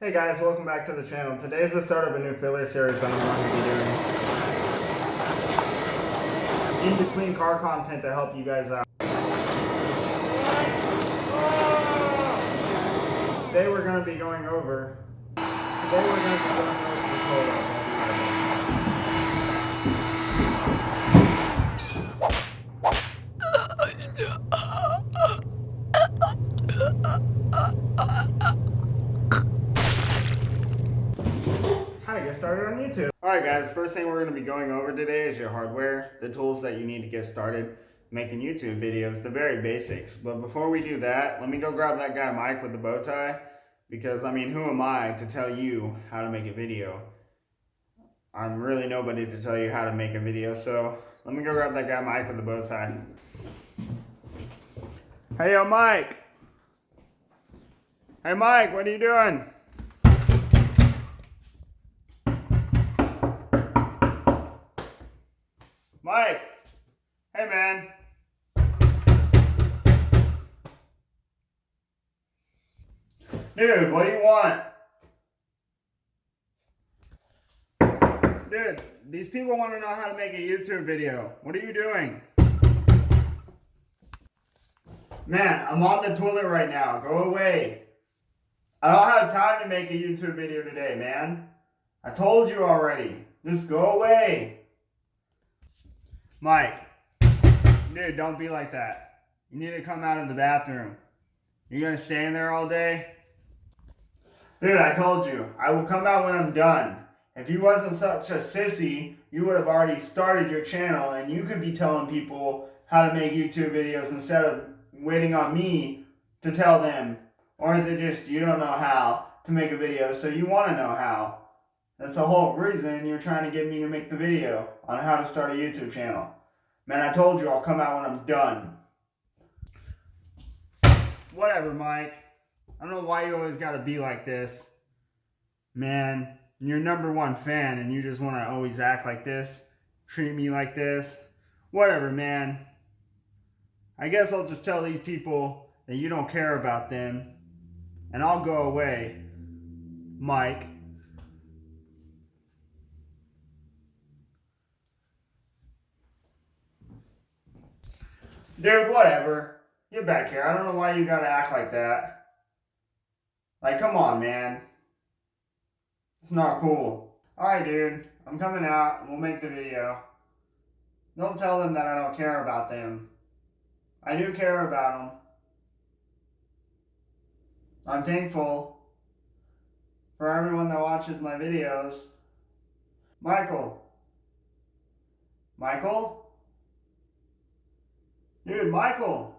Hey guys, welcome back to the channel. Today is the start of a new filler series I'm going to be doing in between car content to help you guys out. Today we're going to be going over this hold up. How to get started on YouTube. Alright guys, first thing we're going to be going over today is your hardware, the tools that you need to get started making YouTube videos, the very basics. But before we do that, let me go grab that guy Mike with the bow tie, because I mean, who am I to tell you how to make a video? I'm really nobody to tell you how to make a video, so let me go grab that guy Mike with the bow tie. Hey yo Mike! Hey Mike, what are you doing? Mike! Hey man! Dude, what do you want? Dude, these people want to know how to make a YouTube video. What are you doing? Man, I'm on the toilet right now. Go away. I don't have time to make a YouTube video today, man. I told you already. Just go away. Mike, dude, don't be like that. You need to come out of the bathroom. You're gonna stay in there all day? Dude, I told you, I will come out when I'm done. If you wasn't such a sissy, you would have already started your channel and you could be telling people how to make YouTube videos instead of waiting on me to tell them. Or is it just you don't know how to make a video, so you want to know how? That's the whole reason you're trying to get me to make the video on how to start a YouTube channel. Man, I told you I'll come out when I'm done. Whatever, Mike. I don't know why you always gotta be like this. Man, you're #1 fan and you just wanna always act like this. Treat me like this. Whatever, man. I guess I'll just tell these people that you don't care about them. And I'll go away, Mike. Dude, whatever. Get back here. I don't know why you gotta act like that. Like, come on, man. It's not cool. Alright, dude. I'm coming out and we'll make the video. Don't tell them that I don't care about them. I do care about them. I'm thankful for everyone that watches my videos. Michael. Michael? Dude, Michael!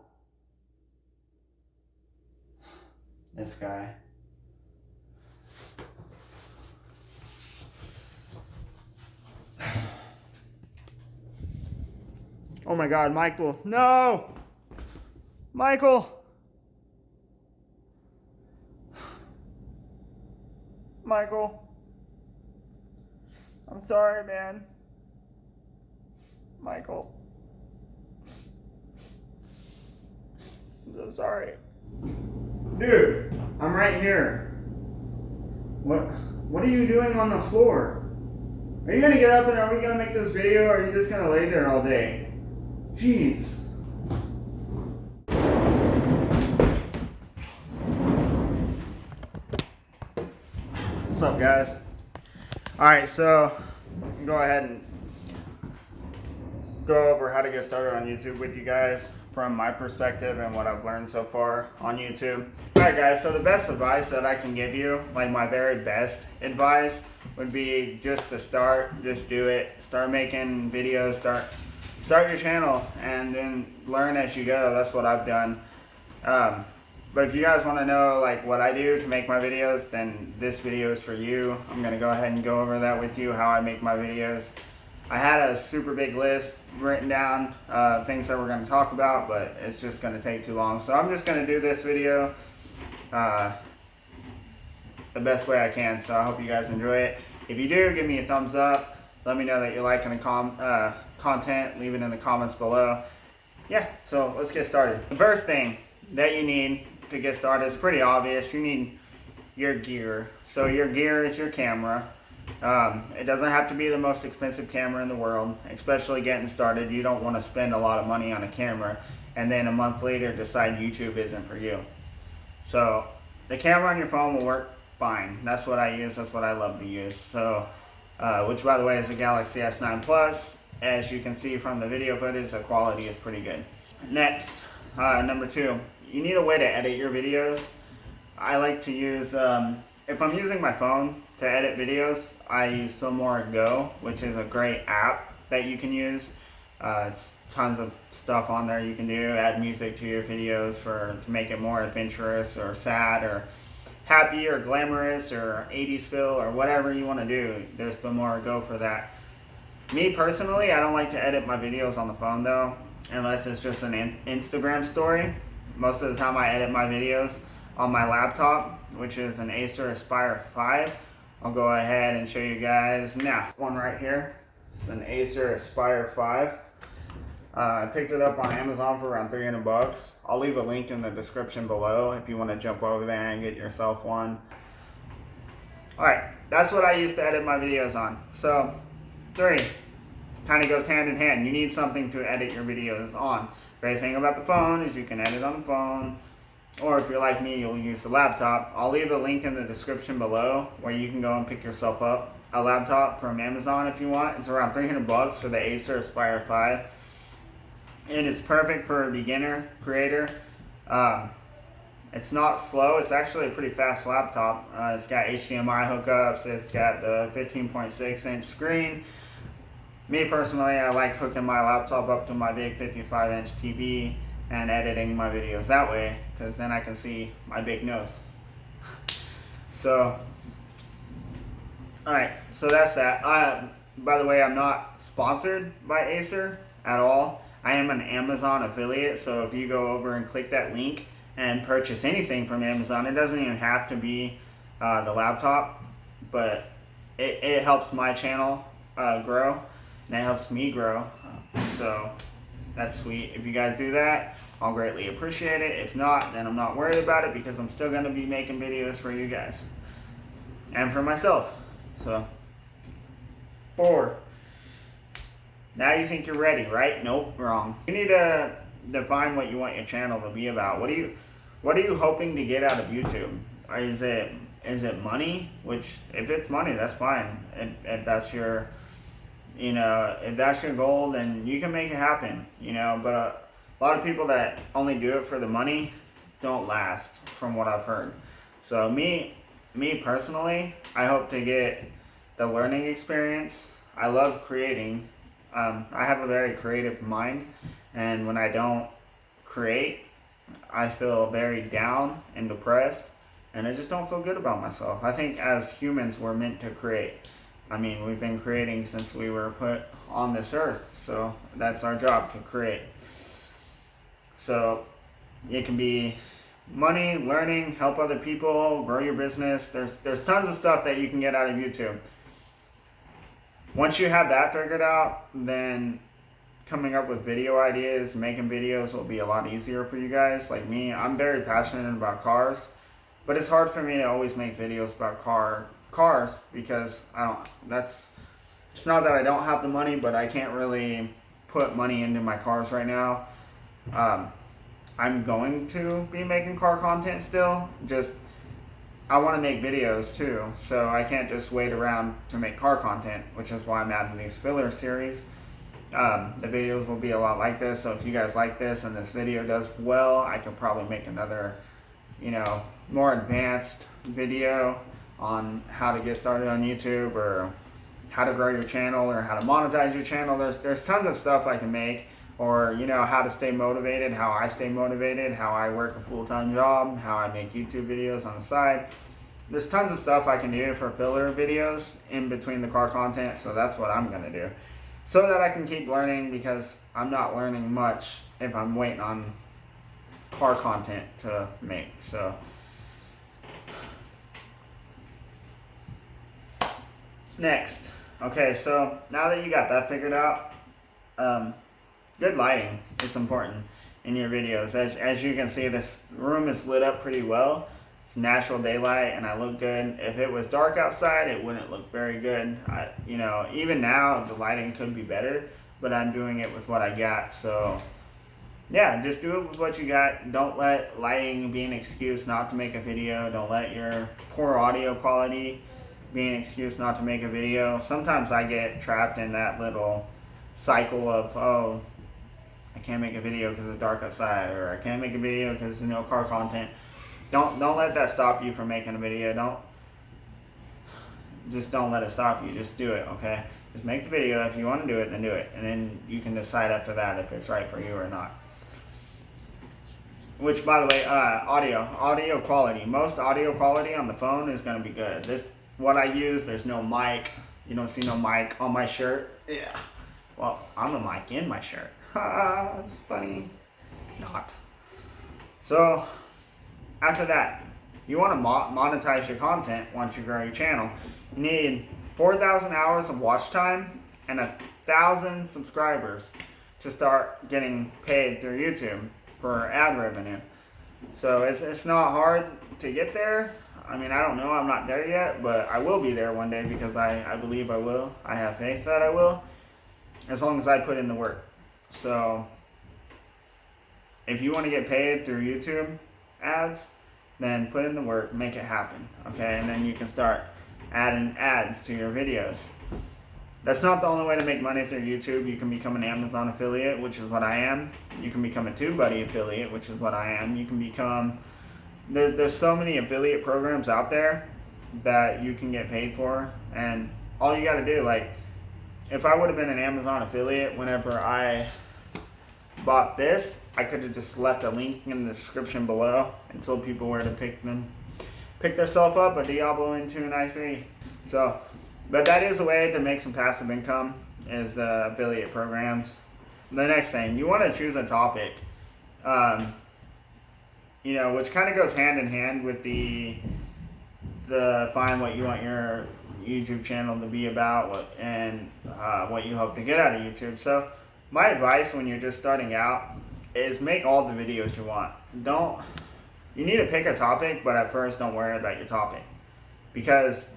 This guy. Oh my God, Michael. No! Michael! Michael. I'm sorry, man. Michael. I'm so sorry. Dude, I'm right here. What are you doing on the floor? Are you gonna get up and are we gonna make this video, or are you just gonna lay there all day? Jeez. What's up, guys? Alright, so go ahead and go over how to get started on YouTube with you guys from my perspective and what I've learned so far on YouTube. Alright guys, so the best advice that I can give you, like my very best advice, would be just to start, just do it. Start making videos, start your channel, and then learn as you go. That's what I've done. But if you guys want to know like what I do to make my videos, then this video is for you. I'm going to go ahead and go over that with you, how I make my videos. I had a super big list written down, things that we're going to talk about, but it's just going to take too long. So I'm just going to do this video the best way I can. So I hope you guys enjoy it. If you do, give me a thumbs up. Let me know that you're liking the content. Leave it in the comments below. Yeah, so let's get started. The first thing that you need to get started is pretty obvious. You need your gear. So your gear is your camera. It doesn't have to be the most expensive camera in the world, especially getting started. You don't want to spend a lot of money on a camera and then a month later decide YouTube isn't for you. So the camera on your phone will work fine. That's what I use. That's what I love to use. So, which by the way is a Galaxy S9 Plus. As you can see from the video footage, the quality is pretty good. Next, number 2, you need a way to edit your videos. I like to use, if I'm using my phone to edit videos, I use Filmora Go, which is a great app that you can use. It's tons of stuff on there you can do. Add music to your videos to make it more adventurous or sad or happy or glamorous or 80s feel or whatever you want to do. There's Filmora Go for that. Me personally, I don't like to edit my videos on the phone though, unless it's just an Instagram story. Most of the time I edit my videos on my laptop, which is an Acer Aspire 5. I'll go ahead and show you guys now. One right here. It's an Acer Aspire 5. I picked it up on Amazon for around 300 bucks. I'll leave a link in the description below if you want to jump over there and get yourself one. Alright, that's what I use to edit my videos on. So, 3 kind of goes hand in hand. You need something to edit your videos on. Great thing about the phone is you can edit on the phone, or if you're like me, you'll use the laptop. I'll leave a link in the description below where you can go and pick yourself up a laptop from Amazon if you want. It's around 300 bucks for the Acer Aspire 5. And it's perfect for a beginner creator. It's not slow. It's actually a pretty fast laptop. It's got HDMI hookups. It's got the 15.6 inch screen. Me personally, I like hooking my laptop up to my big 55 inch TV and editing my videos that way, because then I can see my big nose. So, alright, so that's that. By the way, I'm not sponsored by Acer at all. I am an Amazon affiliate, so if you go over and click that link and purchase anything from Amazon, it doesn't even have to be the laptop, but it helps my channel grow, and it helps me grow. So that's sweet. If you guys do that, I'll greatly appreciate it. If not, then I'm not worried about it, because I'm still going to be making videos for you guys and for myself. So 4. Now you think you're ready, right? Nope, wrong. You need to define what you want your channel to be about. What are you hoping to get out of YouTube? Or is it money? Which, if it's money, that's fine. If that's your, if that's your goal, then you can make it happen. But a lot of people that only do it for the money don't last, from what I've heard. So me personally, I hope to get the learning experience. I love creating. I have a very creative mind, and when I don't create, I feel very down and depressed, and I just don't feel good about myself. I think as humans, we're meant to create. I mean, we've been creating since we were put on this earth, so that's our job, to create. So it can be money, learning, help other people, grow your business. There's tons of stuff that you can get out of YouTube. Once you have that figured out, then coming up with video ideas, making videos will be a lot easier for you guys. Like me, I'm very passionate about cars, but it's hard for me to always make videos about cars because it's not that I don't have the money, but I can't really put money into my cars right now. I'm going to be making car content still, just I want to make videos too, so I can't just wait around to make car content, which is why I'm adding these filler series. The videos will be a lot like this, so if you guys like this and this video does well, I could probably make another, more advanced video on how to get started on YouTube, or how to grow your channel, or how to monetize your channel. There's tons of stuff I can make, or how to stay motivated, how I stay motivated, how I work a full-time job, how I make YouTube videos on the side. There's tons of stuff I can do for filler videos in between the car content, so that's what I'm gonna do, so that I can keep learning, because I'm not learning much if I'm waiting on car content to make. So next, okay, so now that you got that figured out, good lighting is important in your videos. As you can see, this room is lit up pretty well. it's natural daylight and I look good. If it was dark outside, it wouldn't look very good. You know, even now the lighting could be better, but I'm doing it with what I got. So yeah, just do it with what you got. Don't let lighting be an excuse not to make a video. Don't let your poor audio quality be an excuse not to make a video. Sometimes I get trapped in that little cycle of, oh, I can't make a video because it's dark outside, or I can't make a video because there's no car content. Don't let that stop you from making a video. Don't let it stop you. Just do it, okay? Just make the video. If you want to do it, then do it. And then you can decide after that if it's right for you or not. Which, by the way, audio quality. Most audio quality on the phone is going to be good. What I use, there's no mic. You don't see no mic on my shirt. Yeah. Well, I'm a mic in my shirt. It's funny. Not. So, after that, you want to monetize your content once you grow your channel. You need 4,000 hours of watch time and 1,000 subscribers to start getting paid through YouTube for ad revenue. So it's not hard to get there. I mean, I don't know, I'm not there yet, but I will be there one day because I believe I will. I have faith that I will, as long as I put in the work. So if you want to get paid through YouTube ads, then put in the work, make it happen, okay? And then you can start adding ads to your videos. That's not the only way to make money through YouTube. You can become an Amazon affiliate, which is what I am. You can become a TubeBuddy affiliate, which is what I am. You can become, there's so many affiliate programs out there that you can get paid for. And all you got to do, like, if I would have been an Amazon affiliate whenever I bought this, I could have just left a link in the description below and told people where to pick themselves up a Diablo in 2 and i3. So, but that is a way to make some passive income, is the affiliate programs. The next thing, you want to choose a topic, you know, which kind of goes hand in hand with the find what you want your YouTube channel to be about, what you hope to get out of YouTube. So my advice when you're just starting out is make all the videos you want. You need to pick a topic, but at first don't worry about your topic, because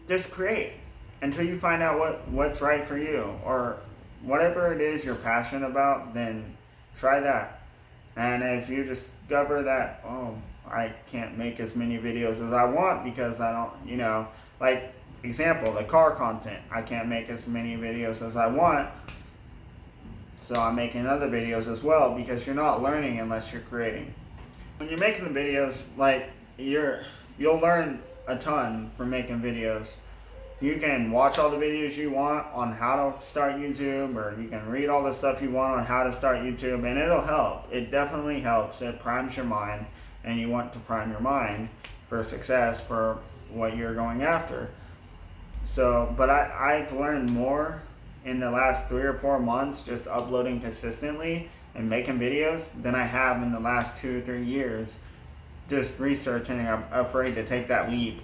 just create until you find out what's right for you, or whatever it is you're passionate about, then try that. And if you discover that, oh, I can't make as many videos as I want because I don't, you know, like example, the car content, I can't make as many videos as I want, so I'm making other videos as well, because you're not learning unless you're creating. When you're making the videos, like, you'll learn a ton from making videos. You can watch all the videos you want on how to start YouTube, or you can read all the stuff you want on how to start YouTube, and it'll help. It definitely helps. It primes your mind, and you want to prime your mind for success for what you're going after. So, but I've learned more in the last 3 or 4 months just uploading consistently and making videos than I have in the last 2 or 3 years just researching. I'm afraid to take that leap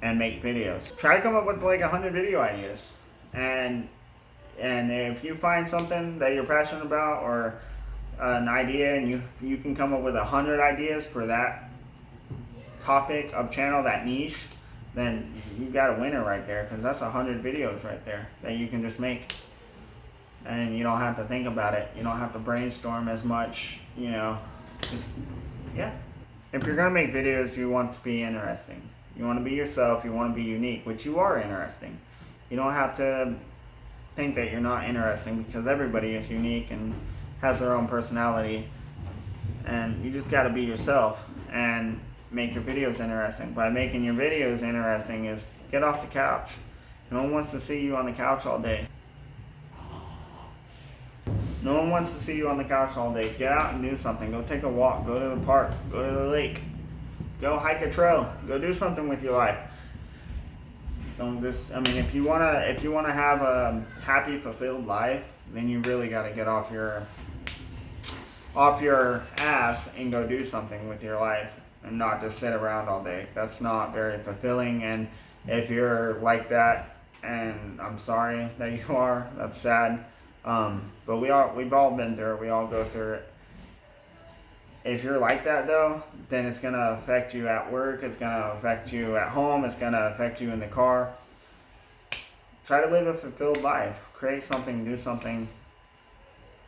and make videos. Try to come up with like 100 video ideas, and if you find something that you're passionate about, or an idea, and you can come up with 100 ideas for that topic of channel, that niche, then you got a winner right there, because that's 100 videos right there that you can just make, and you don't have to think about it. You don't have to brainstorm as much, you know. Just, yeah. If you're gonna make videos, you want to be interesting. You want to be yourself, you want to be unique, which you are interesting. You don't have to think that you're not interesting, because everybody is unique and has their own personality. And you just got to be yourself and make your videos interesting. By making your videos interesting is get off the couch. No one wants to see you on the couch all day. No one wants to see you on the couch all day. Get out and do something. Go take a walk. Go to the park. Go to the lake. Go hike a trail. Go do something with your life. Don't just, I mean, if you wanna have a happy, fulfilled life, then you really gotta get off your ass and go do something with your life, and not just sit around all day. That's not very fulfilling. And if you're like that, and I'm sorry that you are, that's sad. But we've all been through it. We all go through it. if you're like that though, then it's gonna affect you at work, it's gonna affect you at home, it's gonna affect you in the car. Try to live a fulfilled life. Create something, do something.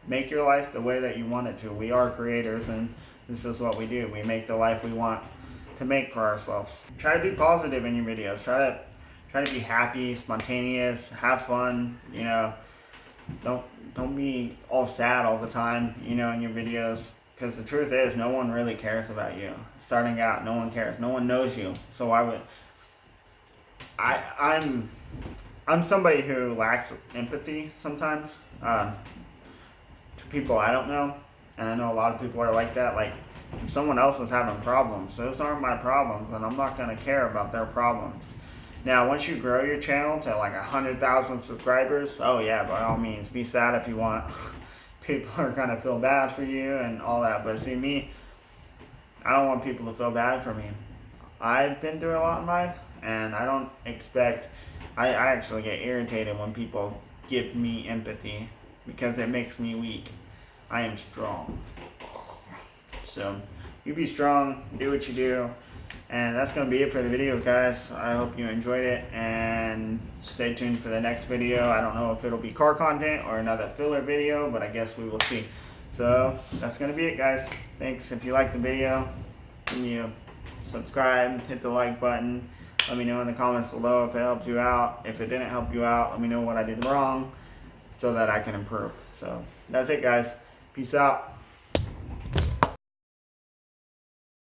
Make your life the way that you want it to. We are creators, and this is what we do. We make the life we want to make for ourselves. Try to be positive in your videos. Try to be happy, spontaneous, have fun. You know, don't be all sad all the time. You know, in your videos, because the truth is, no one really cares about you. Starting out, no one cares. No one knows you. So why would I'm somebody who lacks empathy sometimes to people I don't know, and I know a lot of people are like that. Like, if someone else is having problems, those aren't my problems, and I'm not gonna care about their problems. Now, once you grow your channel to like 100,000 subscribers, oh yeah, by all means, be sad if you want. People are gonna feel bad for you and all that, but see me, I don't want people to feel bad for me. I've been through a lot in life, and I don't expect. I actually get irritated when people give me empathy because it makes me weak. I am strong. So, you be strong, do what you do, and that's going to be it for the video, guys. I hope you enjoyed it, and stay tuned for the next video. I don't know if it'll be car content or another filler video, but I guess we will see. So, that's going to be it, guys. Thanks. If you liked the video, can you subscribe, hit the like button. Let me know in the comments below if it helped you out. If it didn't help you out, let me know what I did wrong so that I can improve. So that's it, guys. Peace out.